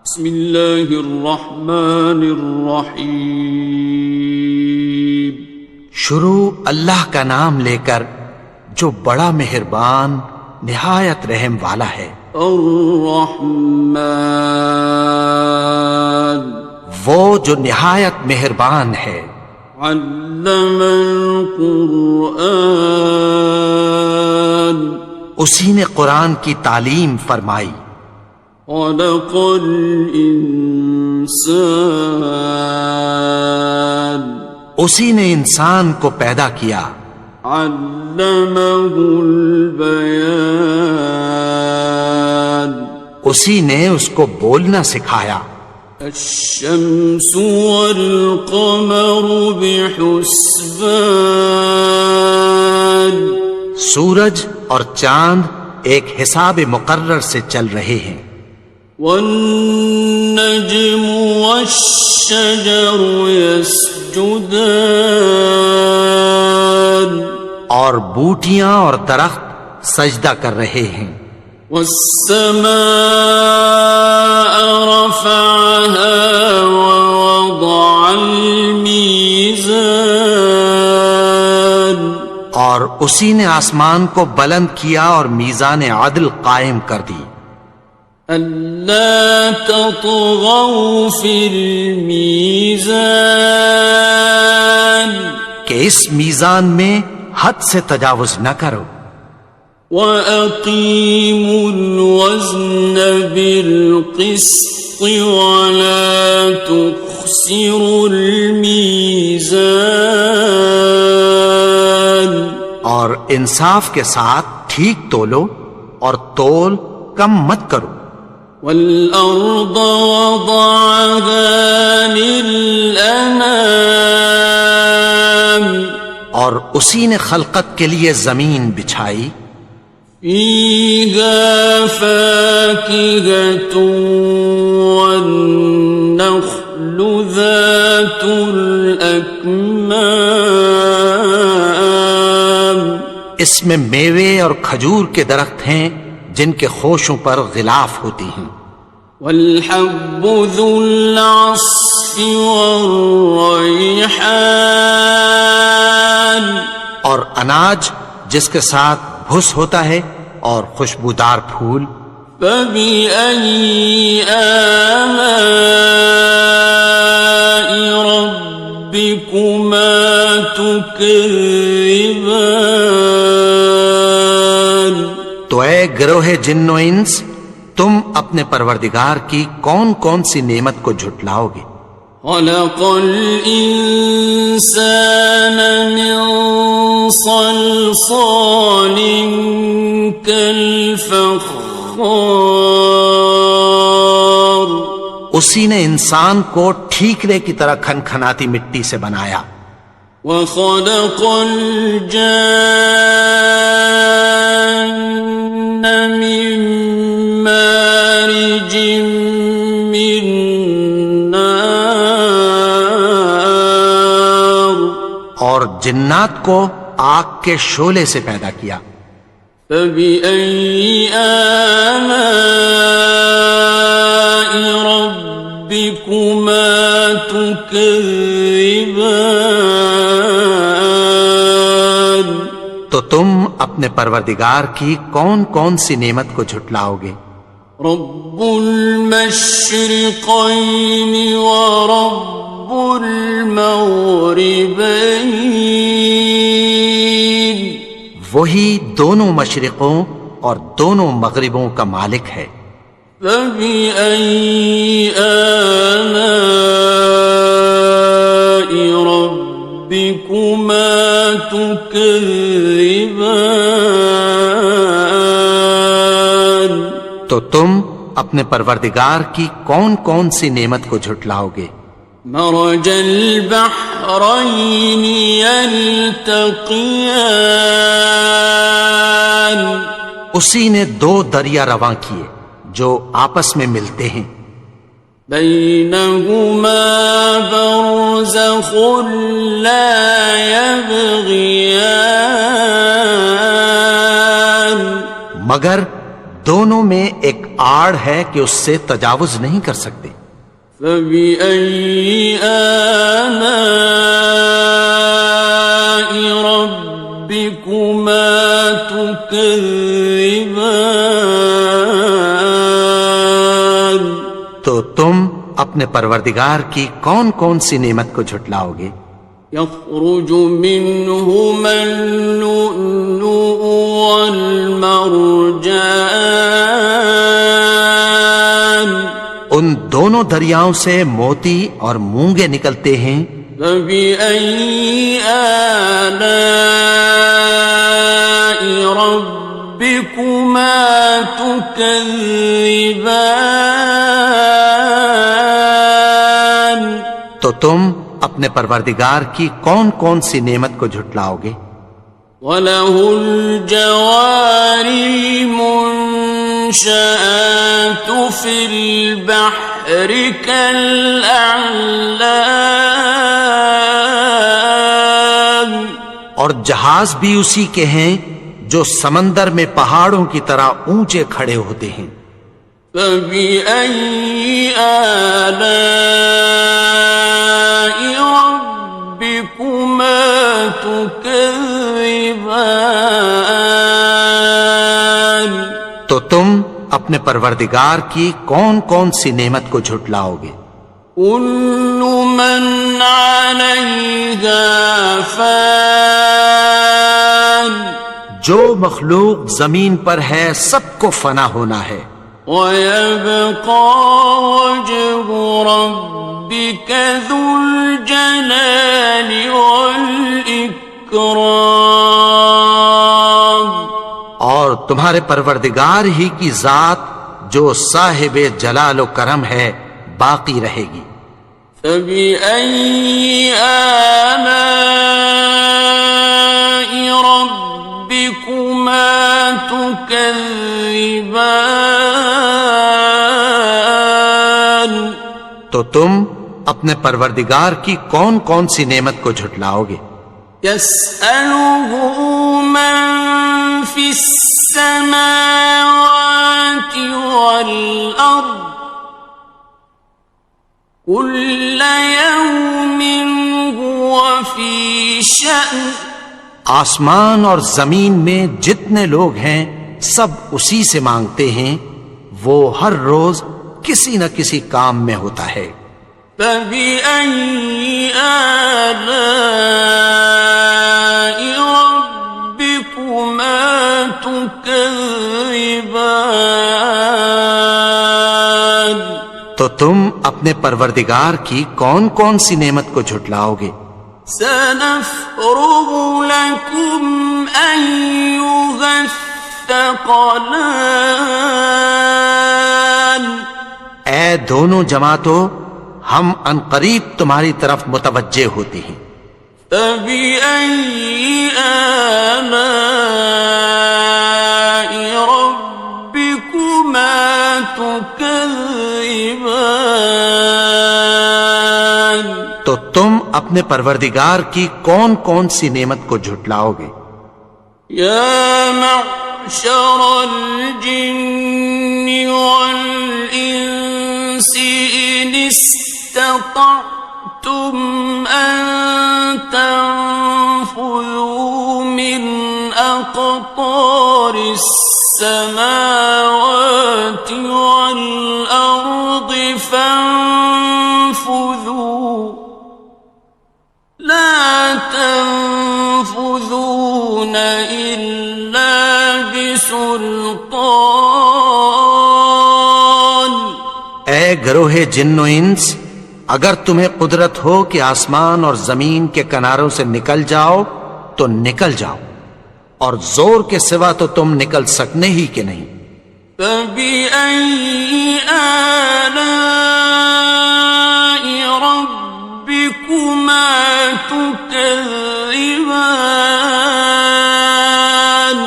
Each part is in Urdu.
بسم اللہ الرحمن الرحیم. شروع اللہ کا نام لے کر جو بڑا مہربان نہایت رحم والا ہے. الرحمن وہ جو نہایت مہربان ہے. علم القرآن اسی نے قرآن کی تعلیم فرمائی. خلق الانسان اسی نے انسان کو پیدا کیا. علمہ البیان اسی نے اس کو بولنا سکھایا. الشمس والقمر بحسبان سورج اور چاند ایک حساب مقرر سے چل رہے ہیں. والنجم والشجر يسجدان اور بوٹیاں اور درخت سجدہ کر رہے ہیں. والسماء رفعها ووضع الميزان اور اسی نے آسمان کو بلند کیا اور میزان عدل قائم کر دی. ألا تطغوا في الميزان کہ اس میزان میں حد سے تجاوز نہ کرو. وَأَقِيمُوا الْوَزْنَ بِالْقِسْطِ وَلَا تُخْسِرُوا الْمِيزَانَ اور انصاف کے ساتھ ٹھیک تولو اور تول کم مت کرو. وَالْأَرْضَ وَضَعَهَا لِلْأَنَامِ اور اسی نے خلقت کے لیے زمین بچھائی. فِيهَا فَاكِهَةٌ وَالنَّخْلُ ذَاتُ الْأَكْمَامِ اس میں میوے اور کھجور کے درخت ہیں جن کے خوشوں پر غلاف ہوتی ہیں. وَالْحَبُّ ذُو الْعَصْفِ وَالرَّيْحَانِ اور اناج جس کے ساتھ بھس ہوتا ہے اور خوشبودار پھول. فَبِأَيِّ آلَاءِ رَبِّكُمَا تُكَذِّبَانِ تو اے گروہ جن و انس تم اپنے پروردگار کی کون کون سی نعمت کو جھٹلاؤ گے. خلق الانسان من صلصال كالفخار اسی نے انسان کو ٹھیکرے کی طرح کھنکھناتی مٹی سے بنایا. وخلق الجان من مارج من نار اور جنات کو آگ کے شعلے سے پیدا کیا. فبأي آلاء ربكما تكذبان تو تم اپنے پروردگار کی کون کون سی نعمت کو جھٹلاؤ گے. رب المشرقين ورب المغربين وہی دونوں مشرقوں اور دونوں مغربوں کا مالک ہے. فبأي آلاء ربكما تكذبان تو تم اپنے پروردگار کی کون کون سی نعمت کو جھٹلاؤ گے. مرج البحرين يلتقيان اسی نے دو دریا رواں کیے جو آپس میں ملتے ہیں. بينهما برزخ لا يبغيان مگر دونوں میں ایک آڑ ہے کہ اس سے تجاوز نہیں کر سکتے۔ فبأي آلاء ربكما تكذبان؟ تو تم اپنے پروردگار کی کون کون سی نعمت کو جھٹلاؤ گے؟ يخرج منهما اللؤلؤ والمرجان، ان دونوں دریاؤں سے موتی اور مونگے نکلتے ہیں۔ فبأي آلاء ربكما تكذبان؟ تو تم اپنے پروردگار کی کون کون سی نعمت کو جھٹلاؤ گے؟ وَلَهُ الْجَوَارِ الْمُنشَآتُ فِي الْبَحْرِ كَالْأَعْلَامِ، اور جہاز بھی اسی کے ہیں جو سمندر میں پہاڑوں کی طرح اونچے کھڑے ہوتے ہیں۔ فَبِأَيِّ آلَاءِ رَبِّكُمَا تُكَذِّبَانِ؟ تو تم اپنے پروردگار کی کون کون سی نعمت کو جھٹلاؤ گے؟ كُلُّ مَنْ عَلَيْهَا فَانٍ، جو مخلوق زمین پر ہے سب کو فنا ہونا ہے۔ وَيَبْقَى وَجْهُ رَبِّكَ ذُو الْجَلَالِ وَالْإِكْرَامِ، اور تمہارے پروردگار ہی کی ذات جو صاحب جلال و کرم ہے باقی رہے گی۔ فَبِأَيِّ آلَاءِ رَبِّكُمَا تُكَذِّبَانِ؟ تو تم اپنے پروردگار کی کون کون سی نعمت کو جھٹلاؤ گے؟ يَسْأَلُهُ مَن فِي السَّمَاوَاتِ وَالْأَرْضِ كُلَّ يَوْمٍ هُوَ فِي شَأْنٍ، آسمان اور زمین میں جتنے لوگ ہیں سب اسی سے مانگتے ہیں، وہ ہر روز کسی نہ کسی کام میں ہوتا ہے۔ فَبِأَيِّ آلَاءِ رَبِّكُمَا تُكَذِّبَانِ؟ تو تم اپنے پروردگار کی کون کون سی نعمت کو جھٹلاؤ گے؟ سَنَفْرُغُ لَكُمْ أَيُّهَ الثَّقَلَانِ، اے دونوں جماعتوں، ہم عنقریب تمہاری طرف متوجہ ہوتے ہیں۔ فَبِأَيِّ آلَاءِ رَبِّكُمَا تُكَذِّبَانِ؟ تو تم اپنے پروردگار کی کون کون سی نعمت کو جھٹلاؤ گے؟ يَا مَعْشَرَ الْجِنِّ وَالْإِنسِ إِنِ اسْتَطَعْتُمْ أَن تَنفُذُوا مِنْ أَقْطَارِ السَّمَاوَاتِ وَالْأَرْضِ فَانفُذُوا لَا تَنفُذُونَ إِلَّا بِسُلْطَانٍ۔ اے گروہ جن و انس، اگر تمہیں قدرت ہو کہ آسمان اور زمین کے کناروں سے نکل جاؤ تو نکل جاؤ، اور زور کے سوا تو تم نکل سکنے ہی کہ نہیں۔ فَبِأَيِّ آلَاءِ رَبِّكُمَا تُكَذِّبَانِ؟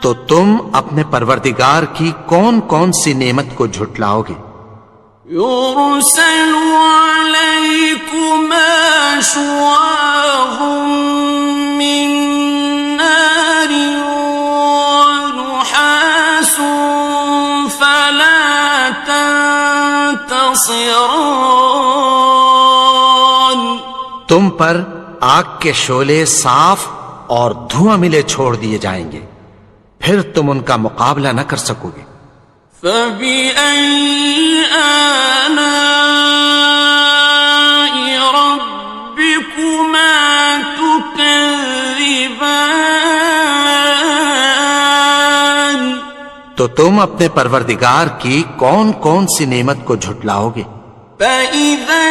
تو تم اپنے پروردگار کی کون کون سی نعمت کو جھٹلاؤ گے؟ يُرْسَلُ عَلَيْكُمَا شُوَاظٌ مِّن نَّارٍ وَنُحَاسٌ فَلَا خاسران. تم پر آگ کے شعلے صاف اور دھواں ملے چھوڑ دیے جائیں گے، پھر تم ان کا مقابلہ نہ کر سکو گے۔ فَبِأَيِّ آلَاءِ رَبِّكُمَا تُكَذِّبَانِ. تو تم اپنے پروردگار کی کون کون سی نعمت کو جھٹلاؤ گے؟ فَإِذَا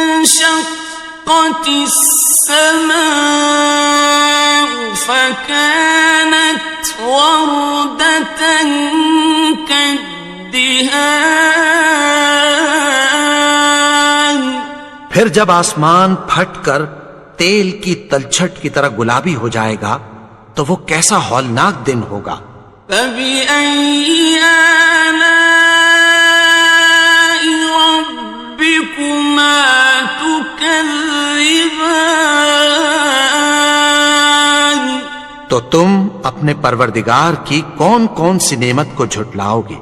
انشَقَّتِ السَّمَاءُ فَكَانَتْ وَرْدَةً كَالدِّهَانِ. پھر جب آسمان پھٹ کر تیل کی تلچھٹ کی طرح گلابی ہو جائے گا تو وہ کیسا ہولناک دن ہوگا۔ فَبِأَيِّ آلَاءِ رَبِّكُمَا تُكَذِّبَانِ. تو تم اپنے پروردگار کی کون کون سی نعمت کو جھٹلاؤ گے؟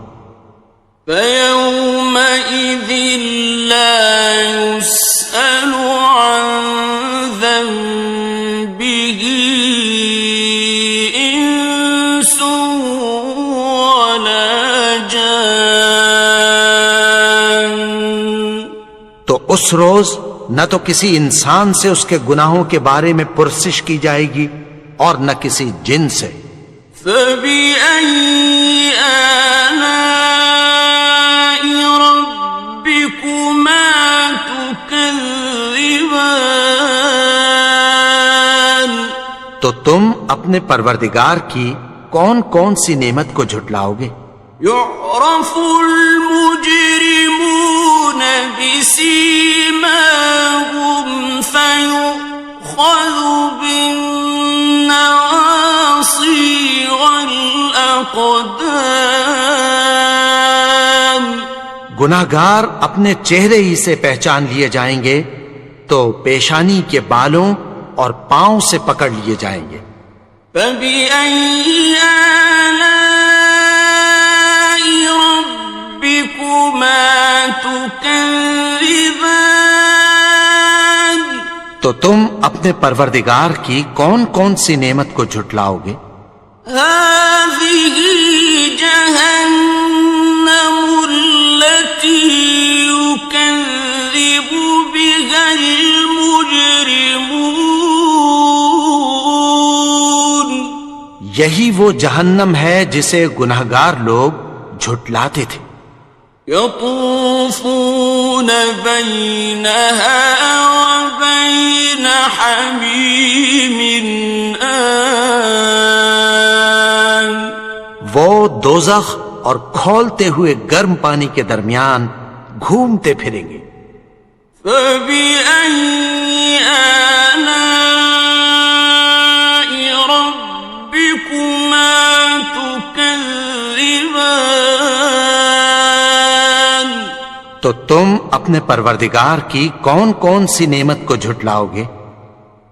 فَيَوْمَئِذٍ لَا يُسْأَلُ عَنْ ذَنبِهِ إِنسٌ وَلَا جَانٌ. تو اس روز نہ تو کسی انسان سے اس کے گناہوں کے بارے میں پرسش کی جائے گی اور نہ کسی جن سے۔ فَبِأَيِّ آلَاءِ رَبِّكُمَا تُكَذِّبَانِ. تو تم اپنے پروردگار کی کون کون سی نعمت کو جھٹلاؤ گے؟ يُعْرَفُ الْمُجْرِمُونَ بِسِيمَاهُمْ فَيُؤْخَذُ بِالنَّوَاصِي وَالْأَقْدَامِ. گناہگار اپنے چہرے ہی سے پہچان لیے جائیں گے تو پیشانی کے بالوں اور پاؤں سے پکڑ لیے جائیں گے۔ فَبِأَيِّ آلَاءِ رَبِّكُمَا تُكَذِّبَانِ. تو تم اپنے پروردگار کی کون کون سی نعمت کو جھٹلاؤ گے؟ هَذِهِ جَهَنَّمُ الَّتِي يُكَذِّبُ بِهَا الْمُجْرِمُونَ. یہی وہ جہنم ہے جسے گناہگار لوگ جھٹلاتے تھے۔ يَطُوفُونَ بَيْنَهَا وَبَيْنَ حَمِيمٍ آنٍ. وہ دوزخ اور کھولتے ہوئے گرم پانی کے درمیان گھومتے پھریں گے۔ فَبِأَيِّ آلَاءِ رَبِّكُمَا تُكَذِّبَانِ. تو تم اپنے پروردگار کی کون کون سی نعمت کو جھٹلاؤ گے؟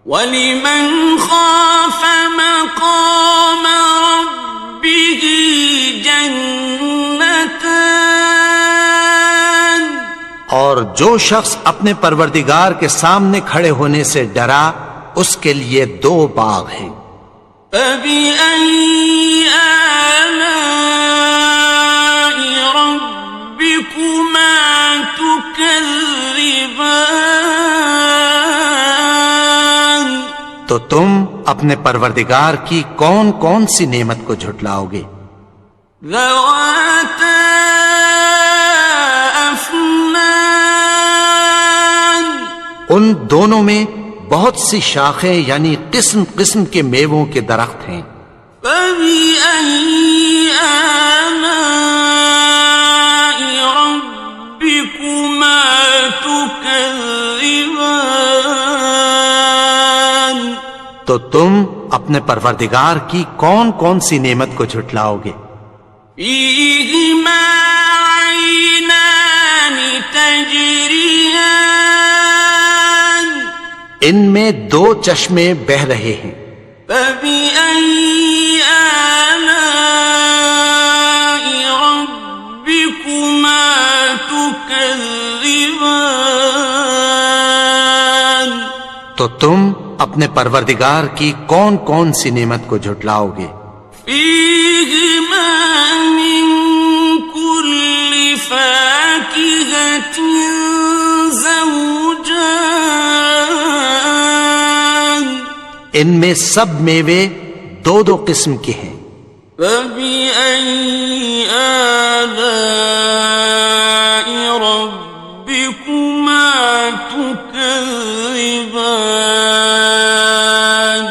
وَلِمَنْ خَافَ مَقَامَ رَبِّهِ جَنَّتَانِ. اور جو شخص اپنے پروردگار کے سامنے کھڑے ہونے سے ڈرا اس کے لیے 2 باغ ہیں۔ فَبِأَيِّ آلَاءِ رَبِّكُمَا تُكَذِّبَانِ. تو تم اپنے پروردگار کی کون کون سی نعمت کو جھٹلاؤ گے؟ ذَوَاتَا أَفْنَانٍ. ان دونوں میں بہت سی شاخیں یعنی قسم قسم کے میووں کے درخت ہیں۔ فَبِأَيِّ آلَاءِ رَبِّكُمَا تُكَذِّبَانِ. تو تم اپنے پروردگار کی کون کون سی نعمت کو جھٹلاؤ گے؟ فِيهِمَا عَيْنَانِ تَجْرِيَانِ. ان میں 2 چشمے بہ رہے ہیں۔ فَبِأَيِّ آلَاءِ رَبِّكُمَا تُكَذِّبَانِ. تو تم اپنے پروردگار کی کون کون سی نعمت کو جھٹلاؤ گے؟ فیہما من کل فاکہۃ زوجان، ان میں سب میوے دو دو قسم کے ہیں۔ فبأي آلاء ربكما تكذبان،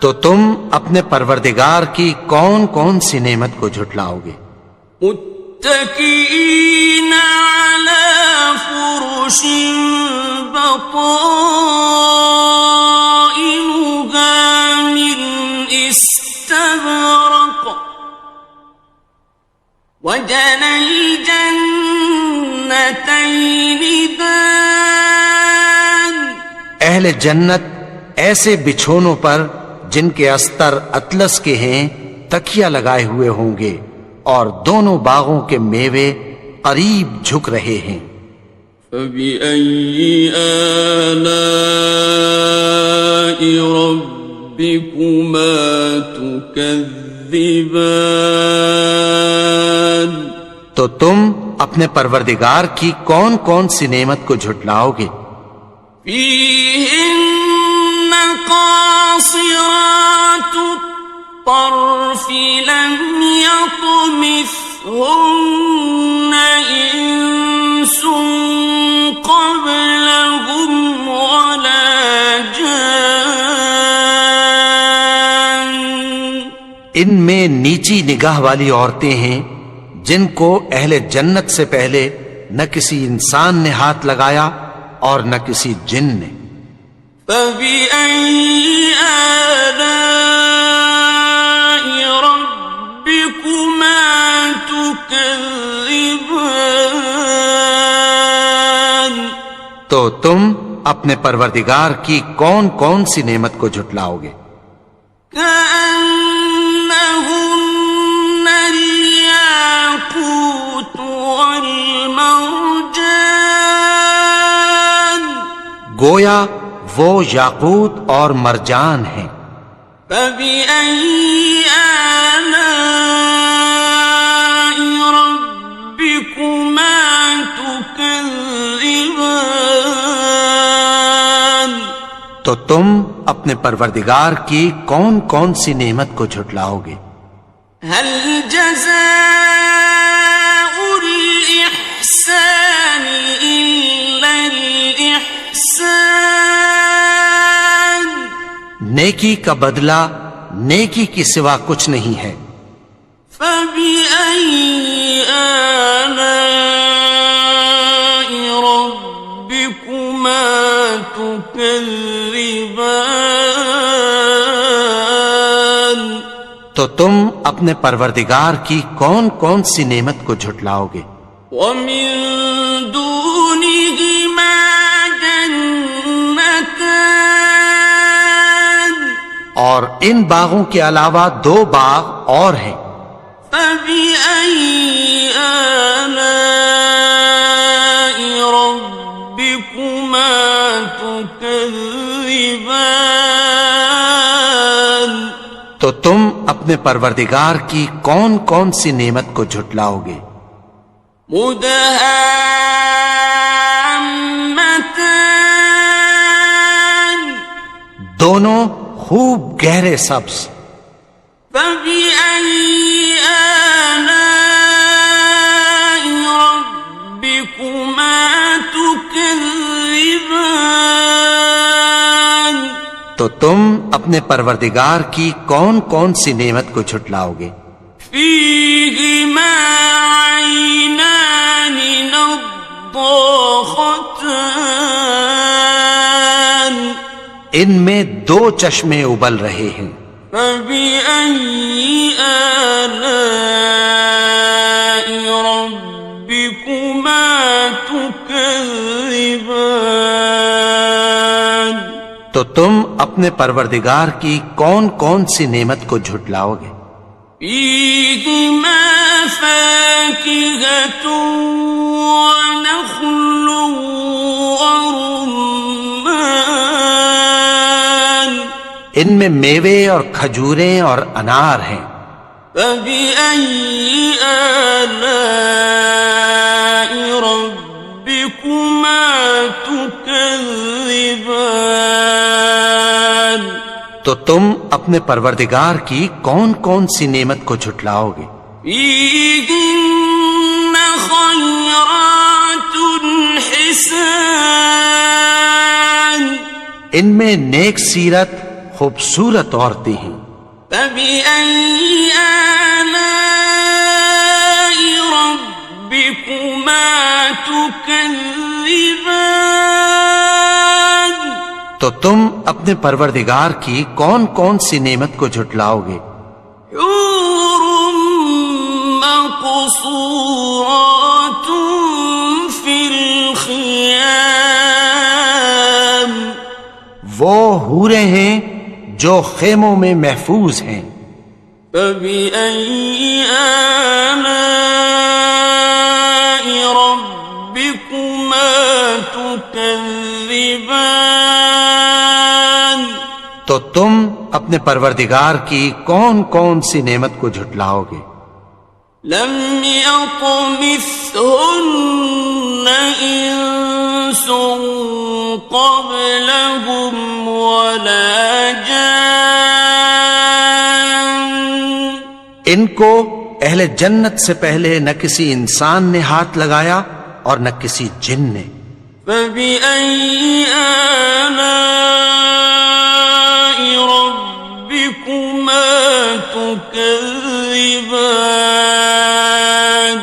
تو تم اپنے پروردگار کی کون کون سی نعمت کو جھٹلاؤ گے؟ متكئين على فرش بطائنها من استبرق، وجنى الجنتين دان، اہل جنت ایسے بچھونوں پر جن کے استر اطلس کے ہیں تکیہ لگائے ہوئے ہوں گے، اور دونوں باغوں کے میوے قریب جھک رہے ہیں۔ فبأي آلاء ربكما تكذبان، تو تم اپنے پروردگار کی کون کون سی نعمت کو جھٹلاؤ گے؟ فيهن قاصرات الطرف لم يطمثهن إنس قبلهم ولا جان، ان میں نیچی نگاہ والی عورتیں ہیں جن کو اہل جنت سے پہلے نہ کسی انسان نے ہاتھ لگایا اور نہ کسی جن نے۔ فبأي آلاء ربكما تكذبان، تو تم اپنے پروردگار کی کون کون سی نعمت کو جھٹلاؤ گے؟ كأنهن الياقوت والمرجان، گویا وہ یاقوت اور مرجان ہیں۔ فبأي آلاء ربكما تكذبان، تو تم اپنے پروردگار کی کون کون سی نعمت کو جھٹلاؤ گے؟ هل جزاء الإحسان إلا الإحسان، نیکی کا بدلہ نیکی کی سوا کچھ نہیں ہے۔ فبأي آلاء ربكما تكذبان، تو تم اپنے پروردگار کی کون کون سی نعمت کو جھٹلاؤ گے؟ ومن دونهما جنتان، اور ان باغوں کے علاوہ دو باغ اور ہیں۔ فبأي آلاء ربكما تكذبان، تو تم اپنے پروردگار کی کون کون سی نعمت کو جھٹلاؤ گے؟ مدهامتان، دونوں خوب گہرے سبز۔ فبأي آلاء ربكما تكذبان، تو تم اپنے پروردگار کی کون کون سی نعمت کو جھٹلاؤ گے؟ فيهما عينان نضاختان، ان میں دو چشمے ابل رہے ہیں۔ فبأي آلاء ربكما تكذبان، تو تم اپنے پروردگار کی کون کون سی نعمت کو جھٹلاؤ گے؟ فيهما فاكهة ونخل ورمان، ان میں میوے اور کھجوریں اور انار ہیں. فبأي آلاء ربكما تكذبان. تو تم اپنے پروردگار کی کون کون سی نعمت کو جھٹلاؤ گے؟ فيهن خيرات حسان. ان میں نیک سیرت خوبصورت عورتیں ہیں. فبأي آلاء ربكما تكذبان. تو تم اپنے پروردگار کی کون کون سی نعمت کو جھٹلاؤ گے؟ حور مقصورات في الخيام. وہ حوریں ہیں جو خیموں میں محفوظ ہیں. فبأي آلاء ربكما تكذبان. تو تم اپنے پروردگار کی کون کون سی نعمت کو جھٹلاؤ گے؟ لم يطمثهن إنس قبلهم ولا جان. ان کو اہل جنت سے پہلے نہ کسی انسان نے ہاتھ لگایا اور نہ کسی جن نے. فبأي آلاء ربكما تكذبان.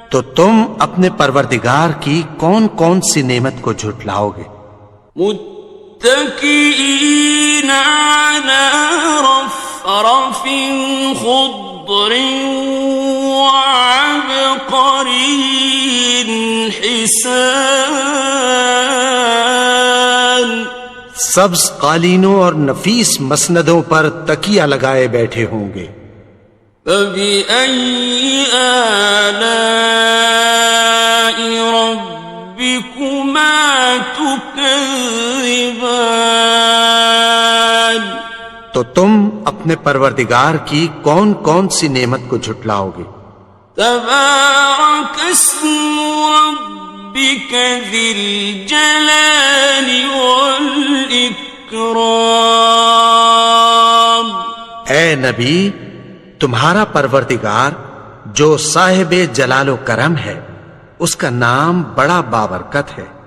تو تم اپنے پروردگار کی کون کون سی نعمت کو جھٹلاؤ گے؟ متكئين على رفرف خضر وعبقري حسان. سبز قالینوں اور نفیس مسندوں پر تکیہ لگائے بیٹھے ہوں گے. فبأي آلاء ربكما تكذبان. تو تم اپنے پروردگار کی کون کون سی نعمت کو جھٹلاؤ گے؟ تبارك اسم ربك ذي الجلال والإكرام. اے نبی، تمہارا پروردگار جو صاحب جلال و کرم ہے، اس کا نام بڑا بابرکت ہے.